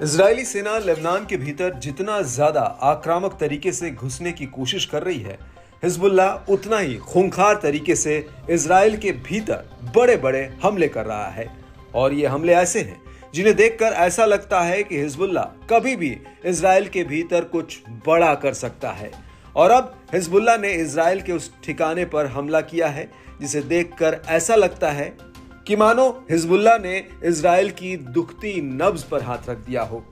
Israeli सेना Lebanon के भीतर जितना ज्यादा आक्रामक तरीके से घुसने की कोशिश कर रही है, हिजबुल्लाह उतना ही खूंखार तरीके से इजराइल के भीतर बड़े बड़े हमले कर रहा है। और ये हमले ऐसे हैं जिन्हें देखकर ऐसा लगता है कि हिजबुल्लाह कभी भी इजराइल के भीतर कुछ बड़ा कर सकता है। और अब हिजबुल्लाह ने इजराइल के उस ठिकाने पर हमला किया है जिसे देखकर ऐसा लगता है कि मानो हिजबुल्लाह ने इजराइल की दुखती नब्ज पर हाथ रख दिया हो।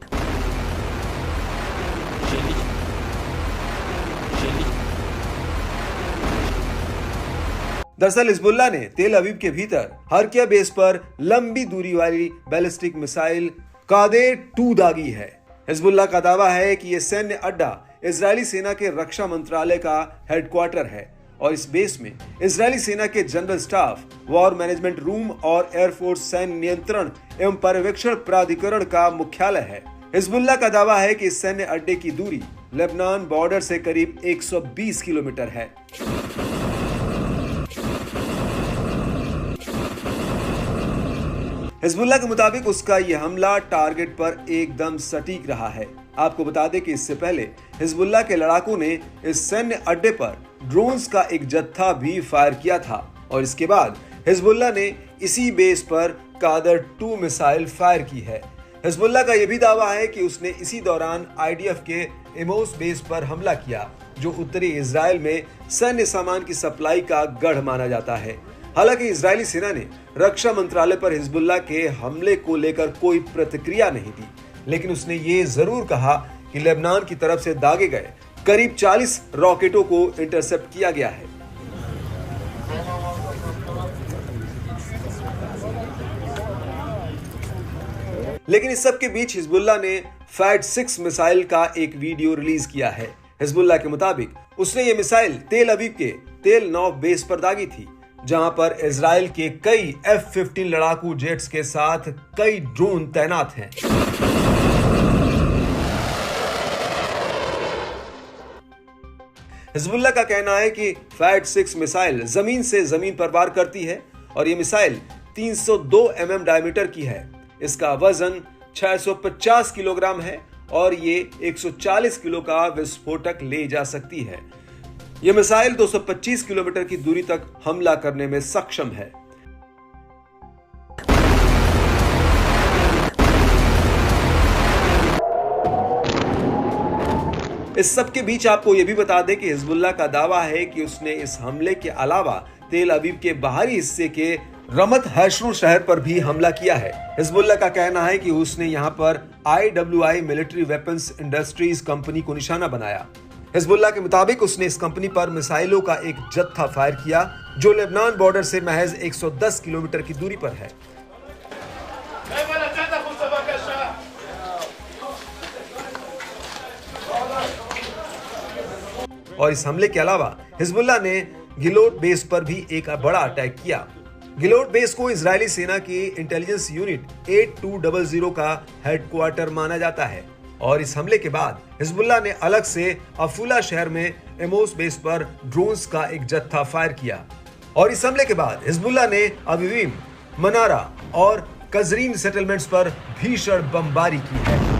दरअसल हिजबुल्लाह ने तेल अवीव के भीतर हरकिया बेस पर लंबी दूरी वाली बैलिस्टिक मिसाइल कादेर-2 दागी है। हिजबुल्लाह का दावा है कि यह सैन्य अड्डा इजरायली सेना के रक्षा मंत्रालय का हेडक्वार्टर है और इस बेस में इजरायली सेना के general staff, war management room और एयरफोर्स सैन्य नियंत्रण एवं पर्यवेक्षण प्राधिकरण का मुख्यालय है। हिजबुल्लाह का दावा है कि इस सैन्य अड्डे की दूरी लेबनान बॉर्डर से करीब 120 किलोमीटर है। हिजबुल्लाह के मुताबिक उसका यह हमला टारगेट पर एकदम सटीक रहा है। आपको बता दें कि इससे पहले हिजबुल्लाह के लड़ाकों ने इस सैन्य अड्डे पर ड्रोन्स का एक जत्था भी फायर किया था और इसके बाद हिजबुल्लाह ने इसी बेस पर कादर-2 मिसाइल फायर की है। हिजबुल्लाह का यह भी दावा है कि उसने इसी दौरान आईडीएफ के एमोस बेस पर हमला किया, जो उत्तरी इजराइल में सैन्य सामान की सप्लाई का गढ़ माना जाता है। हालांकि इजरायली सेना ने रक्षा मंत्रालय पर हिजबुल्लाह के हमले को लेकर कोई प्रतिक्रिया नहीं दी, लेकिन उसने ये जरूर कहा कि लेबनान की तरफ से दागे गए करीब 40 रॉकेटों को इंटरसेप्ट किया गया है। लेकिन इस सब के बीच हिजबुल्लाह ने फैट-6 मिसाइल का एक वीडियो रिलीज किया है। हिजबुल्लाह के मुताबिक उसने ये मिसाइल तेल अवीव के तेल नौफ बेस पर दागी थी, जहां पर इजराइल के कई F-15 लड़ाकू जेट्स के साथ कई ड्रोन तैनात हैं। हिजबुल्लाह का कहना है कि फैट-6 मिसाइल जमीन से जमीन पर वार करती है और ये मिसाइल 302 mm डायमीटर की है। इसका वजन 650 किलोग्राम है और ये 140 किलो का विस्फोटक ले जा सकती है। यह मिसाइल 225 किलोमीटर की दूरी तक हमला करने में सक्षम है। इस सब के बीच आपको यह भी बता दें कि हिजबुल्लाह का दावा है कि उसने इस हमले के अलावा तेल अवीव के बाहरी हिस्से के रमत हैशरू शहर पर भी हमला किया है। हिजबुल्लाह का कहना है कि उसने यहां पर IWI military weapons industries company को निशाना बनाया। हिजबुल्लाह के मुताबिक उसने इस कंपनी पर मिसाइलों का एक जत्था फायर किया, जो लेबनान बॉर्डर से महज 110 किलोमीटर की दूरी पर है। और इस हमले के अलावा हिजबुल्लाह ने गिलोट बेस पर भी एक बड़ा अटैक किया। गिलोट बेस को इजरायली सेना की इंटेलिजेंस यूनिट 8200 का हेडक्वार्टर माना जाता है और इस हमले के बाद हिजबुल्लाह ने अलग से अफूला शहर में एमोस बेस पर ड्रोन्स का एक जत्था फायर किया। और इस हमले के बाद हिजबुल्लाह ने अवीवीम, मनारा और कजरीन सेटलमेंट्स पर भीषण बमबारी की है।